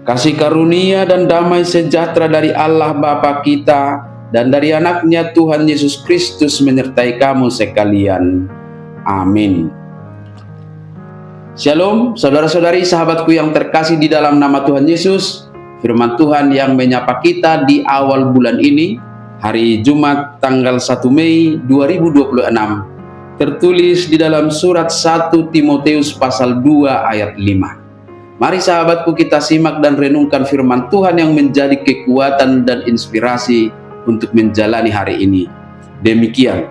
Kasih karunia dan damai sejahtera dari Allah Bapa kita dan dari anaknya Tuhan Yesus Kristus menyertai kamu sekalian. Amin. Shalom saudara-saudari, sahabatku yang terkasih di dalam nama Tuhan Yesus. Firman Tuhan yang menyapa kita di awal bulan ini, hari Jumat tanggal 1 Mei 2026, tertulis di dalam surat 1 Timotius pasal 2 ayat 5. Mari sahabatku, kita simak dan renungkan firman Tuhan yang menjadi kekuatan dan inspirasi untuk menjalani hari ini. Demikian.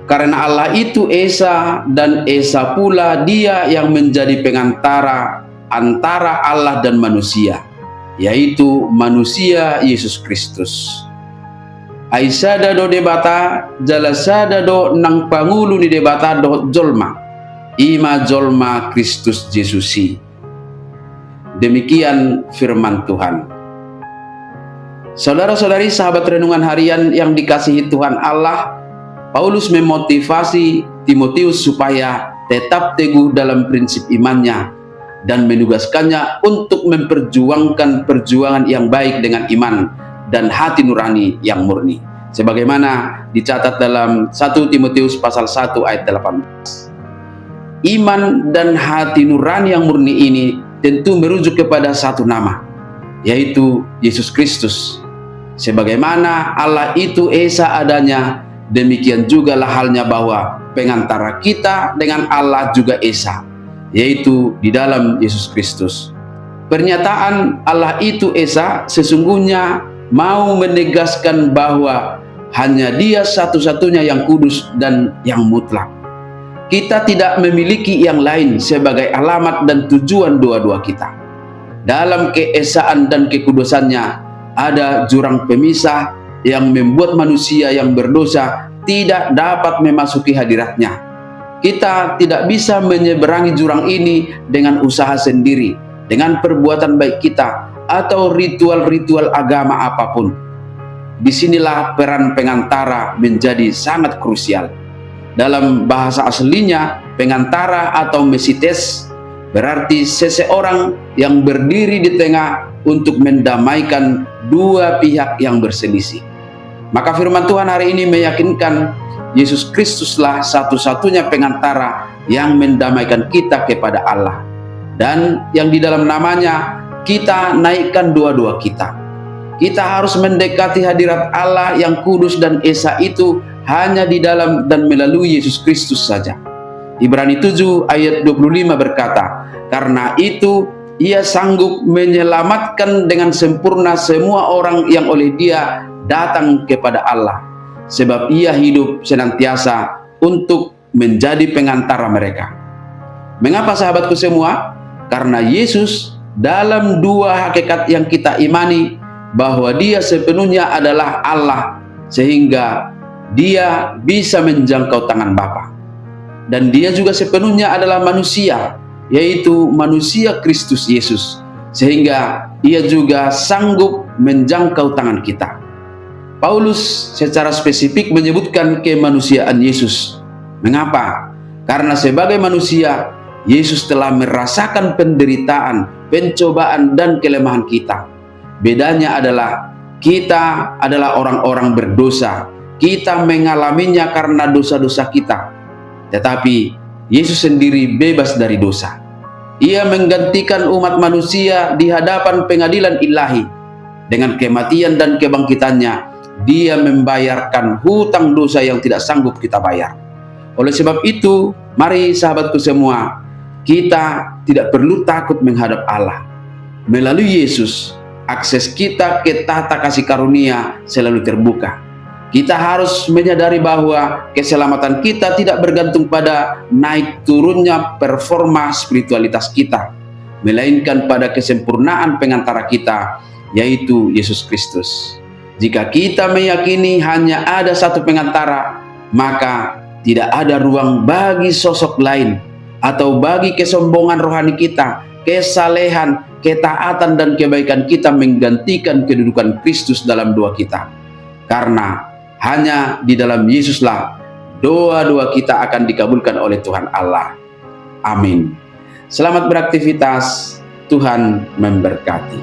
Karena Allah itu Esa dan Esa pula Dia yang menjadi pengantara antara Allah dan manusia, yaitu manusia Yesus Kristus. Aisada do debata jalasada do nang pangulu ni debata do jolma. Ima jolma Kristus Yesusi. Demikian firman Tuhan. Saudara-saudari, sahabat renungan harian yang dikasihi Tuhan Allah, Paulus memotivasi Timotius supaya tetap teguh dalam prinsip imannya dan menugaskannya untuk memperjuangkan perjuangan yang baik dengan iman dan hati nurani yang murni, sebagaimana dicatat dalam 1 Timotius pasal 1 ayat 18. Iman dan hati nurani yang murni ini tentu merujuk kepada satu nama, yaitu Yesus Kristus. Sebagaimana Allah itu Esa adanya, demikian juga lah halnya bahwa pengantara kita dengan Allah juga Esa, yaitu di dalam Yesus Kristus. Pernyataan Allah itu Esa sesungguhnya mau menegaskan bahwa hanya Dia satu-satunya yang kudus dan yang mutlak. Kita tidak memiliki yang lain sebagai alamat dan tujuan doa-doa kita. Dalam keesaan dan kekudusannya ada jurang pemisah yang membuat manusia yang berdosa tidak dapat memasuki hadiratnya. Kita tidak bisa menyeberangi jurang ini dengan usaha sendiri, dengan perbuatan baik kita, atau ritual-ritual agama apapun. Disinilah peran pengantara menjadi sangat krusial. Dalam bahasa aslinya, pengantara atau mesites berarti seseorang yang berdiri di tengah untuk mendamaikan dua pihak yang berselisih. Maka firman Tuhan hari ini meyakinkan Yesus Kristuslah satu-satunya pengantara yang mendamaikan kita kepada Allah, dan yang di dalam namanya kita naikkan doa-doa kita. Kita harus mendekati hadirat Allah yang kudus dan Esa itu hanya di dalam dan melalui Yesus Kristus saja. Ibrani 7 ayat 25 berkata, karena itu Ia sanggup menyelamatkan dengan sempurna semua orang yang oleh Dia datang kepada Allah, sebab Ia hidup senantiasa untuk menjadi pengantara mereka. Mengapa sahabatku semua? Karena Yesus dalam dua hakikat yang kita imani, bahwa Dia sepenuhnya adalah Allah, sehingga Dia bisa menjangkau tangan Bapa, dan Dia juga sepenuhnya adalah manusia, yaitu manusia Kristus Yesus, sehingga Ia juga sanggup menjangkau tangan kita. Paulus secara spesifik menyebutkan kemanusiaan Yesus. Mengapa? Karena sebagai manusia, Yesus telah merasakan penderitaan, pencobaan, dan kelemahan kita. Bedanya adalah kita adalah orang-orang berdosa. Kita mengalaminya karena dosa-dosa kita. Tetapi Yesus sendiri bebas dari dosa. Ia menggantikan umat manusia di hadapan pengadilan ilahi. Dengan kematian dan kebangkitannya, Dia membayarkan hutang dosa yang tidak sanggup kita bayar. Oleh sebab itu, mari sahabatku semua, kita tidak perlu takut menghadap Allah. Melalui Yesus, akses kita ke tahta kasih karunia selalu terbuka. Kita harus menyadari bahwa keselamatan kita tidak bergantung pada naik turunnya performa spiritualitas kita, melainkan pada kesempurnaan pengantara kita, yaitu Yesus Kristus. Jika kita meyakini hanya ada satu pengantara, maka tidak ada ruang bagi sosok lain atau bagi kesombongan rohani kita, kesalehan, ketaatan, dan kebaikan kita menggantikan kedudukan Kristus dalam doa kita. Karena hanya di dalam Yesuslah doa-doa kita akan dikabulkan oleh Tuhan Allah. Amin. Selamat beraktivitas. Tuhan memberkati.